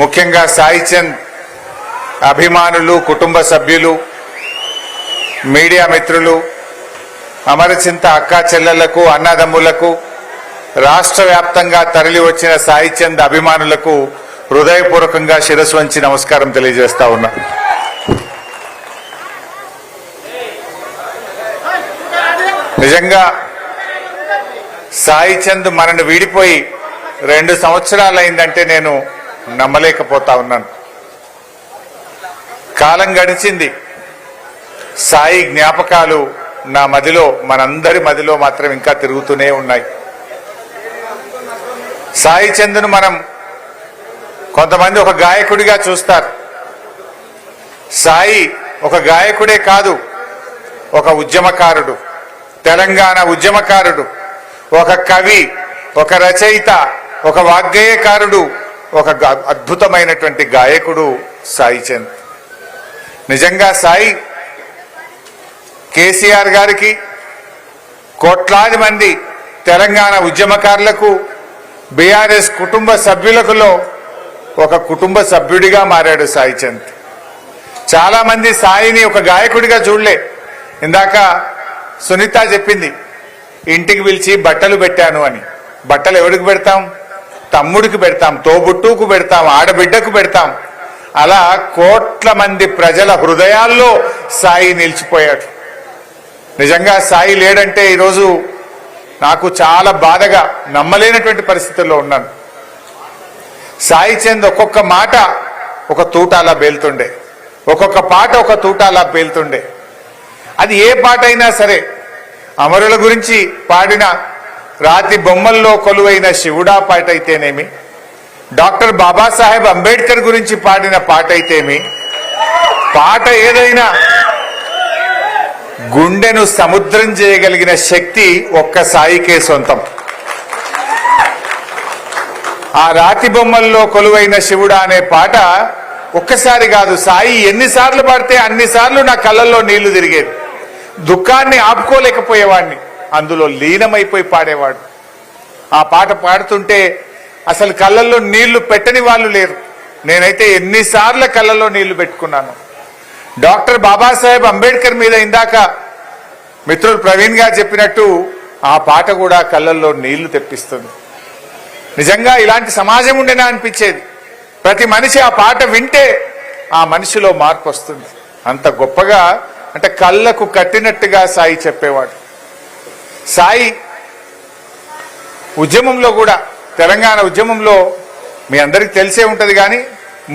ముఖ్యంగా సాయి చంద్ అభిమానులు, కుటుంబ సభ్యులు, మీడియా మిత్రులు, అమరచింత అక్కా చెల్లెళ్లకు, అన్నదమ్ములకు, రాష్ట్ర వ్యాప్తంగా తరలి వచ్చిన సాయి చంద్ అభిమానులకు హృదయపూర్వకంగా శిరస్సు వంచి నమస్కారం తెలియజేస్తా ఉన్నా. నిజంగా సాయి చంద్ మనను వీడిపోయి 2 సంవత్సరాలైందంటే నేను నమ్మలేకపోతా ఉన్నాను. కాలం గడిచింది, సాయి జ్ఞాపకాలు నా మదిలో, మనందరి మదిలో మాత్రం ఇంకా తిరుగుతూనే ఉన్నాయి. సాయి చంద్ను మనం కొంతమంది ఒక గాయకుడిగా చూస్తారు. సాయి ఒక గాయకుడే కాదు, ఒక ఉద్యమకారుడు, తెలంగాణ ఉద్యమకారుడు, ఒక కవి, ఒక రచయిత, ఒక వాగ్గేయకారుడు, ఒక అద్భుతమైనటువంటి గాయకుడు సాయి చంద్. నిజంగా సాయి కేసీఆర్ గారికి, కోట్లాది మంది తెలంగాణ ఉద్యమకారులకు, బీఆర్ఎస్ కుటుంబ సభ్యులకులో ఒక కుటుంబ సభ్యుడిగా మారాడు సాయి చంద్. చాలా మంది సాయిని ఒక గాయకుడిగా చూడలే. ఇందాక సునీత చెప్పింది, ఇంటికి పిలిచి బట్టలు పెట్టాను అని. బట్టలు ఎవరికి పెడతాం? తమ్ముడికి పెడతాం, తోబుట్టుకు పెడతాం, ఆడబిడ్డకు పెడతాం. అలా కోట్ల మంది ప్రజల హృదయాల్లో సాయి నిలిచిపోయాడు. నిజంగా సాయి లేడంటే ఈరోజు నాకు చాలా బాధగా, నమ్మలేనటువంటి పరిస్థితుల్లో ఉన్నాను. సాయి చంద్ ఒక్కొక్క మాట ఒక తూటాలా పేలుతుండే, ఒక్కొక్క పాట ఒక తూటాలా పేలుతుండే. అది ఏ పాట అయినా సరే, అమరుల గురించి పాడిన రాతి బొమ్మల్లో కొలువైన శివుడా పాట అయితేనేమి, డాక్టర్ బాబాసాహెబ్ అంబేద్కర్ గురించి పాడిన పాట అయితేమి, పాట ఏదైనా గుండెను సముద్రం చేయగలిగిన శక్తి ఒక్క సాయికే సొంతం. ఆ రాతి బొమ్మల్లో కొలువైన శివుడా అనే పాట ఒక్కసారి కాదు, సాయి ఎన్నిసార్లు పాడితే అన్నిసార్లు నా కళ్ళల్లో నీళ్లు తిరిగేది. దుఃఖాన్ని ఆపుకోలేకపోయేవాడిని, అందులో లీనమైపోయి పాడేవాడు. ఆ పాట పాడుతుంటే అసలు కళ్ళల్లో నీళ్లు పెట్టని వాళ్ళు లేరు. నేనైతే ఎన్నిసార్లు కళ్ళల్లో నీళ్లు పెట్టుకున్నాను. డాక్టర్ బాబాసాహెబ్ అంబేద్కర్ మీద ఇందాక మిత్రులు ప్రవీణ్ గారు చెప్పినట్టు ఆ పాట కూడా కళ్ళల్లో నీళ్లు తెప్పిస్తుంది. నిజంగా ఇలాంటి సమాజం ఉండేనా అనిపించేది. ప్రతి మనిషి ఆ పాట వింటే ఆ మనిషిలో మార్పు వస్తుంది. అంత గొప్పగా, అంటే కళ్ళకు కట్టినట్టుగా సాయి చెప్పేవాడు. సాయి ఉద్యమంలో కూడా, తెలంగాణ ఉద్యమంలో మీ అందరికి తెలిసే ఉంటది, కానీ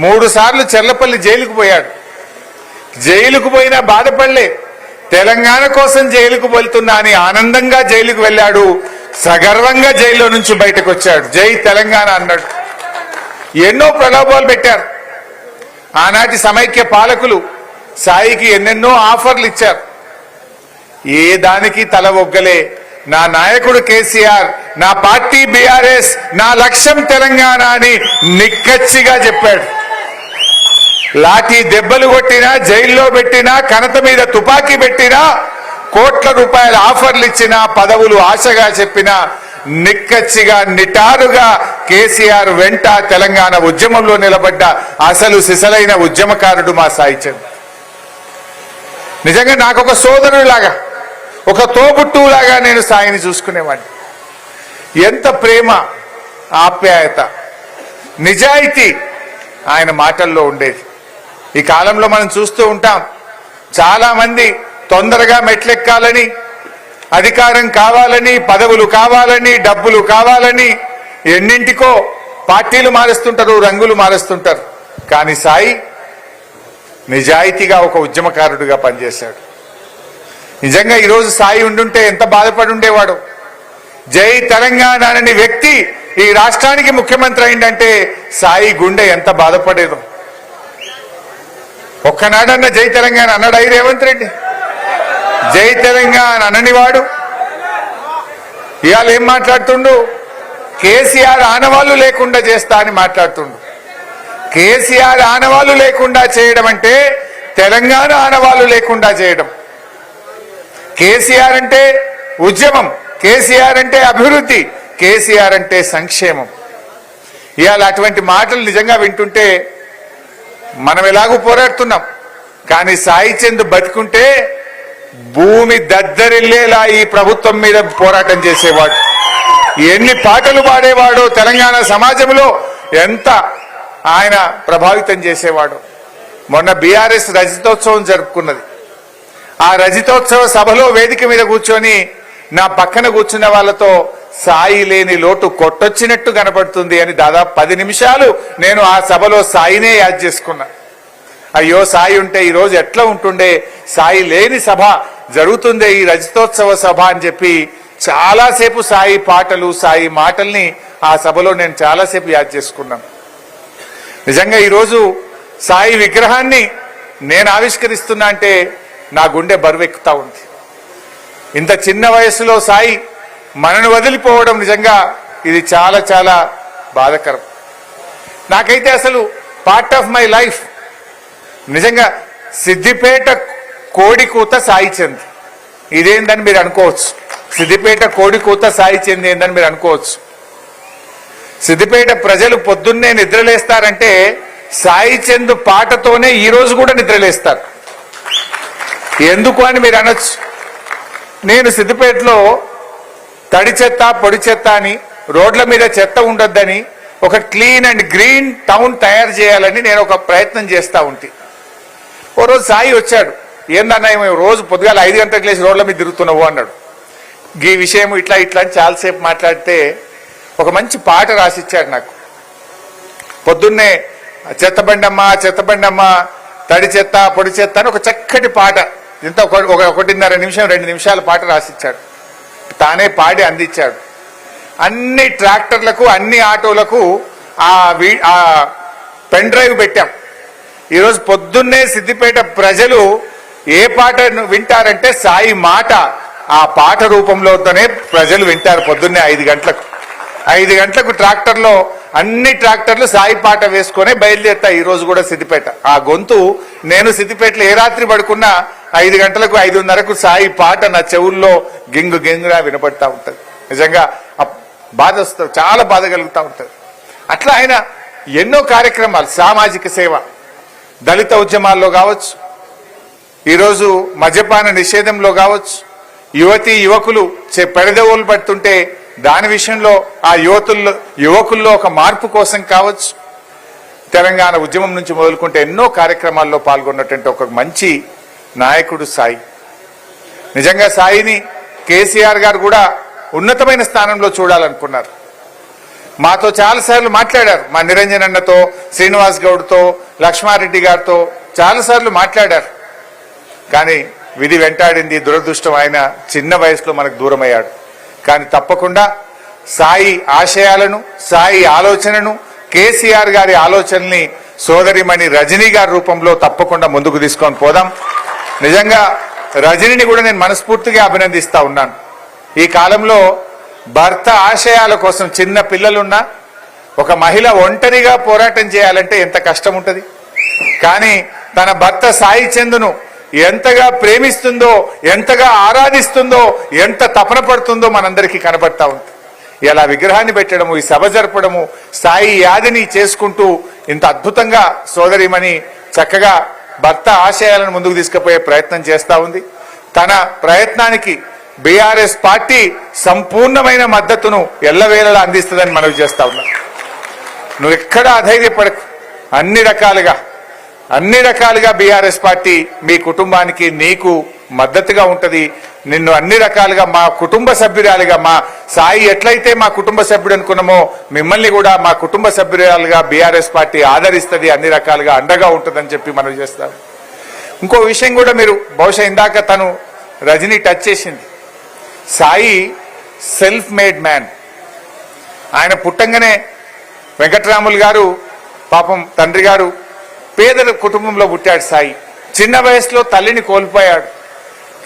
3 సార్లు చెర్లపల్లి జైలుకు పోయాడు. జైలుకు పోయినా బాధపడలే. తెలంగాణ కోసం జైలుకు వెళ్తున్నా అని ఆనందంగా జైలుకు వెళ్ళాడు. సగర్వంగా జైల్లో నుంచి బయటకు వచ్చాడు. జై తెలంగాణ అన్నాడు. ఎన్నో ప్రలోభాలు పెట్టారు ఆనాటి సమైక్య పాలకులు. సాయికి ఎన్నెన్నో ఆఫర్లు ఇచ్చారు. ఏ దానికి తల ఒగ్గలే. నా నాయకుడు కేసీఆర్, నా పార్టీ బీఆర్ఎస్, నా లక్ష్యం తెలంగాణ అని నిక్కచ్చిగా చెప్పాడు. లాఠీ దెబ్బలు కొట్టినా, జైల్లో పెట్టినా, కనత మీద తుపాకీ పెట్టినా, కోట్ల రూపాయల ఆఫర్లు ఇచ్చినా, పదవులు ఆశగా చెప్పినా, నిక్కచ్చిగా నిటారుగా కేసీఆర్ వెంట తెలంగాణ ఉద్యమంలో నిలబడ్డ అసలు సిసలైన ఉద్యమకారుడు మా సాయి చంద్. నిజంగా నాకు ఒక సోదరులాగా, ఒక తోబుట్టులాగా నేను సాయిని చూసుకునేవాడిని. ఎంత ప్రేమ, ఆప్యాయత, నిజాయితీ ఆయన మాటల్లో ఉండేది. ఈ కాలంలో మనం చూస్తూ ఉంటాం, చాలా మంది తొందరగా మెట్లెక్కాలని, అధికారం కావాలని, పదవులు కావాలని, డబ్బులు కావాలని ఎన్నింటికో పార్టీలు మారుస్తుంటారు, రంగులు మారుస్తుంటారు. కానీ సాయి నిజాయితీగా ఒక ఉద్యమకారుడిగా పనిచేశాడు. నిజంగా ఈరోజు సాయి ఉండుంటే ఎంత బాధపడి ఉండేవాడు. జై తెలంగాణ అనే వ్యక్తి ఈ రాష్ట్రానికి ముఖ్యమంత్రి అయిందంటే సాయి గుండె ఎంత బాధపడేదో. ఒక్కనాడన్న జై తెలంగాణ అన్నాడు రేవంత్ రెడ్డి. జై తెలంగాణ అననివాడు ఇవాళ ఏం మాట్లాడుతుండు? కేసీఆర్ ఆనవాళ్లు లేకుండా చేస్తా అని మాట్లాడుతుండు. కేసీఆర్ ఆనవాళ్లు లేకుండా చేయడం అంటే తెలంగాణ ఆనవాళ్లు లేకుండా చేయడం. కేసీఆర్ అంటే ఉద్యమం, కేసీఆర్ అంటే అభివృద్ధి, కేసీఆర్ అంటే సంక్షేమం. ఇవాళ అటువంటి మాటలు నిజంగా వింటుంటే మనం ఎలాగూ పోరాడుతున్నాం, కానీ సాయి చంద్ బతికుంటే భూమి దద్దరిల్లేలా ఈ ప్రభుత్వం మీద పోరాటం చేసేవాడు. ఎన్ని పాటలు పాడేవాడో, తెలంగాణ సమాజంలో ఎంత ఆయన ప్రభావితం చేసేవాడు. మొన్న బీఆర్ఎస్ రజతోత్సవం జరుపుకున్నది. ఆ రజతోత్సవ సభలో వేదిక మీద కూర్చొని నా పక్కన కూర్చున్న వాళ్ళతో సాయి లేని లోటు కొట్టొచ్చినట్టు కనపడుతుంది అని దాదాపు 10 నిమిషాలు నేను ఆ సభలో సాయినే యాద్ చేసుకున్నా. అయ్యో సాయి ఉంటే ఈరోజు ఎట్లా ఉంటుండే, సాయి లేని సభ జరుగుతుందే ఈ రజతోత్సవ సభ అని చెప్పి చాలాసేపు సాయి పాటలు, సాయి మాటల్ని ఆ సభలో నేను చాలాసేపు యాద్ చేసుకున్నాను. నిజంగా ఈరోజు సాయి విగ్రహాన్ని నేను ఆవిష్కరిస్తున్నా అంటే నా గుండె బరువెక్కుతా ఉంది. ఇంత చిన్న వయసులో సాయి మనను వదిలిపోవడం నిజంగా ఇది చాలా చాలా బాధాకరం. నాకైతే అసలు పార్ట్ ఆఫ్ మై లైఫ్ నిజంగా సిద్దిపేట కోడికూత సాయి చంద్ ఇదేందని మీరు అనుకోవచ్చు. సిద్దిపేట కోడికూత సాయి చంద్ ఏందని మీరు అనుకోవచ్చు. సిద్దిపేట ప్రజలు పొద్దున్నే నిద్రలేస్తారంటే సాయి చంద్ పాటతోనే ఈ రోజు కూడా నిద్రలేస్తారు. ఎందుకు అని మీరు అనొచ్చు. నేను సిద్దిపేటలో తడి చెత్త పొడి చెత్త అని, రోడ్ల మీద చెత్త ఉండొద్దని, ఒక క్లీన్ అండ్ గ్రీన్ టౌన్ తయారు చేయాలని నేను ఒక ప్రయత్నం చేస్తూ ఉంటే ఓ రోజు సాయి వచ్చాడు. ఏందన్నా రోజు పొద్దుగాల 5 గంటలకు లేచి రోడ్ల మీద తిరుగుతున్నావు అన్నాడు. ఈ విషయం ఇట్లా ఇట్లా అని చాలాసేపు మాట్లాడితే ఒక మంచి పాట రాసిచ్చాడు నాకు. పొద్దున్నే చెత్తబండమ్మ చెత్తబండమ్మ తడి చెత్త పొడి చెత్త అని ఒక చక్కటి పాట, ఇంత 1.5 నిమిషం 2 నిమిషాల పాట రాసిచ్చాడు. తానే పాడి అందించాడు. అన్ని ట్రాక్టర్లకు అన్ని ఆటోలకు ఆ పెన్ డ్రైవ్ పెట్టాం. ఈరోజు పొద్దున్నే సిద్దిపేట ప్రజలు ఏ పాట వింటారంటే సాయి మాట, ఆ పాట రూపంలోనే ప్రజలు వింటారు. పొద్దున్నే 5 గంటలకు ట్రాక్టర్లో అన్ని ట్రాక్టర్లు సాయి పాట వేసుకునే బయలుదేరుతాయి. ఈ రోజు కూడా సిద్దిపేట ఆ గొంతు నేను సిద్దిపేటలో ఏ రాత్రి పడుకున్నా 5 గంటలకు 5:30కు సాయి పాట నా చెవుల్లో గింగు గింగుగా వినపడతా ఉంటది. నిజంగా బాధ వస్తుంది, చాలా బాధ కలుగుతూ ఉంటది. అట్లా ఆయన ఎన్నో కార్యక్రమాలు, సామాజిక సేవ, దళిత ఉద్యమాల్లో కావచ్చు, ఈరోజు మద్యపాన నిషేధంలో కావచ్చు, యువతీ యువకులు పెడదవులు పడుతుంటే దాని విషయంలో ఆ యువకుల్లో ఒక మార్పు కోసం కావచ్చు, తెలంగాణ ఉద్యమం నుంచి మొదలుకుంటే ఎన్నో కార్యక్రమాల్లో పాల్గొన్నటువంటి ఒక మంచి నాయకుడు సాయి. నిజంగా సాయిని కేసీఆర్ గారు కూడా ఉన్నతమైన స్థానంలో చూడాలనుకున్నారు. మాతో చాలాసార్లు మాట్లాడారు. మా నిరంజన్ అన్నతో, శ్రీనివాస్ గౌడ్తో, లక్ష్మారెడ్డి గారితో చాలాసార్లు మాట్లాడారు. కానీ విధి వెంటాడింది, దురదృష్టం, ఆయన చిన్న వయసులో మనకు దూరమయ్యాడు. కానీ తప్పకుండా సాయి ఆశయాలను, సాయి ఆలోచనను, కేసీఆర్ గారి ఆలోచనల్ని సోదరిమణి రజనీ గారి రూపంలో తప్పకుండా ముందుకు తీసుకొని పోదాం. నిజంగా రజనీని కూడా నేను మనస్ఫూర్తిగా అభినందిస్తా ఉన్నాను. ఈ కాలంలో భర్త ఆశయాల కోసం చిన్న పిల్లలున్నా ఒక మహిళ ఒంటరిగా పోరాటం చేయాలంటే ఎంత కష్టం ఉంటుంది. కానీ తన భర్త సాయి చంద్ను ఎంతగా ప్రేమిస్తుందో, ఎంతగా ఆరాధిస్తుందో, ఎంత తపన పడుతుందో మనందరికీ కనబడతా ఉంది. ఇలా విగ్రహాన్ని పెట్టడము, ఈ సభ జరపడము, సాయి యాదిని చేసుకుంటూ ఇంత అద్భుతంగా సోదరిమణి చక్కగా భర్త ఆశయాలను ముందుకు తీసుకుపోయే ప్రయత్నం చేస్తా ఉంది. తన ప్రయత్నానికి బీఆర్ఎస్ పార్టీ సంపూర్ణమైన మద్దతును ఎల్లవేళలా అందిస్తుందని మనవి చేస్తా ఉన్నా. నువ్వు ఎక్కడా అధైర్యపడకు. అన్ని రకాలుగా బీఆర్ఎస్ పార్టీ మీ కుటుంబానికి, నీకు మద్దతుగా ఉంటది. నిన్ను అన్ని రకాలుగా మా కుటుంబ సభ్యురాలుగా, మా సాయి ఎట్లయితే మా కుటుంబ సభ్యుడు అనుకున్నామో మిమ్మల్ని కూడా మా కుటుంబ సభ్యురాలుగా బీఆర్ఎస్ పార్టీ ఆదరిస్తుంది, అన్ని రకాలుగా అండగా ఉంటుందని చెప్పి మనం చేస్తాం. ఇంకో విషయం కూడా మీరు బహుశా ఇందాక తను రజనీ టచ్ చేసింది. Sai self made man. ఆయన పుట్టంగానే వెంకట్రాములు గారు పాపం తండ్రి గారు పేదల కుటుంబంలో పుట్టాడు. సాయి చిన్న వయసులో తల్లిని కోల్పోయాడు.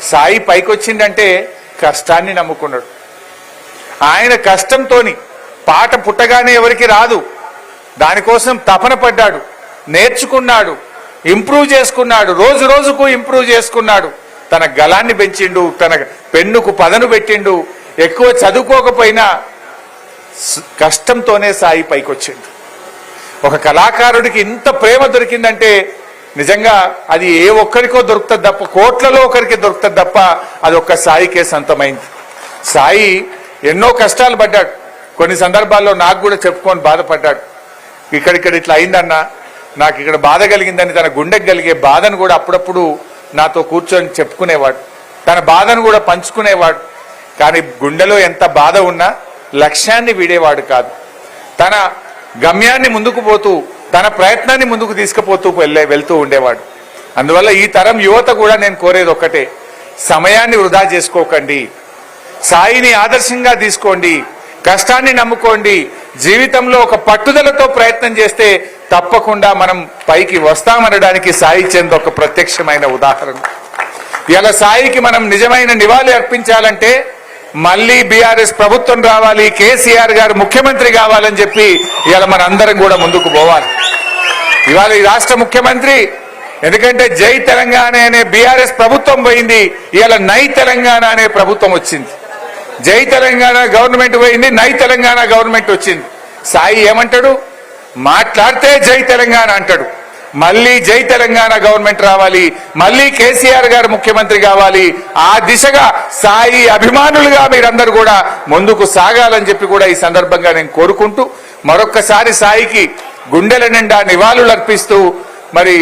సాయి పైకొచ్చిందంటే కష్టాన్ని నమ్ముకున్నాడు. ఆయన కష్టంతోని పాట పుట్టగానే ఎవరికి రాదు, దానికోసం తపన పడ్డాడు, నేర్చుకున్నాడు, ఇంప్రూవ్ చేసుకున్నాడు, రోజు రోజుకు ఇంప్రూవ్ చేసుకున్నాడు. తన గలాన్ని పెంచిండు, తన పెన్నుకు పదను పెట్టిండు. ఎక్కువ చదువుకోకపోయినా కష్టంతోనే సాయి పైకొచ్చిండు. ఒక కళాకారుడికి ఇంత ప్రేమ దొరికిందంటే నిజంగా అది ఏ ఒక్కరికో దొరుకుతుంది తప్ప, కోట్లలో ఒకరికి దొరుకుతుంది తప్ప అది ఒక్క సాయికే సొంతమైంది. సాయి ఎన్నో కష్టాలు పడ్డాడు. కొన్ని సందర్భాల్లో నాకు కూడా చెప్పుకొని బాధపడ్డాడు. ఇక్కడిక్కడ ఇట్లా అయిందన్నా, నాకు ఇక్కడ బాధ కలిగిందని తన గుండెకి కలిగే బాధను కూడా అప్పుడప్పుడు నాతో కూర్చొని చెప్పుకునేవాడు. తన బాధను కూడా పంచుకునేవాడు. కానీ గుండెలో ఎంత బాధ ఉన్నా లక్ష్యాన్ని వీడేవాడు కాదు. తన గమ్యాన్ని ముందుకు పోతూ, తన ప్రయత్నాన్ని ముందుకు తీసుకుపోతూ వెళ్తూ ఉండేవాడు. అందువల్ల ఈ తరం యువత కూడా నేను కోరేది ఒక్కటే, సమయాన్ని వృధా చేసుకోకండి, సాయిని ఆదర్శంగా తీసుకోండి, కష్టాన్ని నమ్ముకోండి. జీవితంలో ఒక పట్టుదలతో ప్రయత్నం చేస్తే తప్పకుండా మనం పైకి వస్తామనడానికి సాయి చంద్ ఒక ప్రత్యక్షమైన ఉదాహరణ. ఇలా సాయికి మనం నిజమైన నివాళి అర్పించాలంటే మళ్ళీ బీఆర్ఎస్ ప్రభుత్వం రావాలి, కేసీఆర్ గారు ముఖ్యమంత్రి కావాలని చెప్పి ఇవాళ మన అందరం కూడా ముందుకు పోవాలి. ఇవాళ ఈ రాష్ట్ర ముఖ్యమంత్రి, ఎందుకంటే జై తెలంగాణ అనే బీఆర్ఎస్ ప్రభుత్వం పోయింది, ఇవాళ నై తెలంగాణ అనే ప్రభుత్వం వచ్చింది. జై తెలంగాణ గవర్నమెంట్ పోయింది, నై తెలంగాణ గవర్నమెంట్ వచ్చింది. సాయి ఏమంటాడు? మాట్లాడితే జై తెలంగాణ అంటాడు. మళ్ళీ జై తెలంగాణ గవర్నమెంట్ రావాలి, మళ్ళీ కేసీఆర్ గారు ముఖ్యమంత్రి కావాలి. ఆ దిశగా సాయి అభిమానులుగా మీరందరూ కూడా ముందుకు సాగాలని చెప్పి కూడా ఈ సందర్భంగా నేను కోరుకుంటూ, మరొక్కసారి సాయికి గుండెల నిండా నివాళులు అర్పిస్తూ, మరి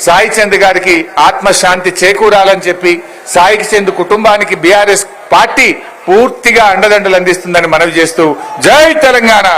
సాయి చంద్ గారికి ఆత్మశాంతి చేకూరాలని చెప్పి, సాయి చంద్ కుటుంబానికి బీఆర్ఎస్ పార్టీ పూర్తిగా అండదండలు అందిస్తుందని మనవి చేస్తూ, జై తెలంగాణ.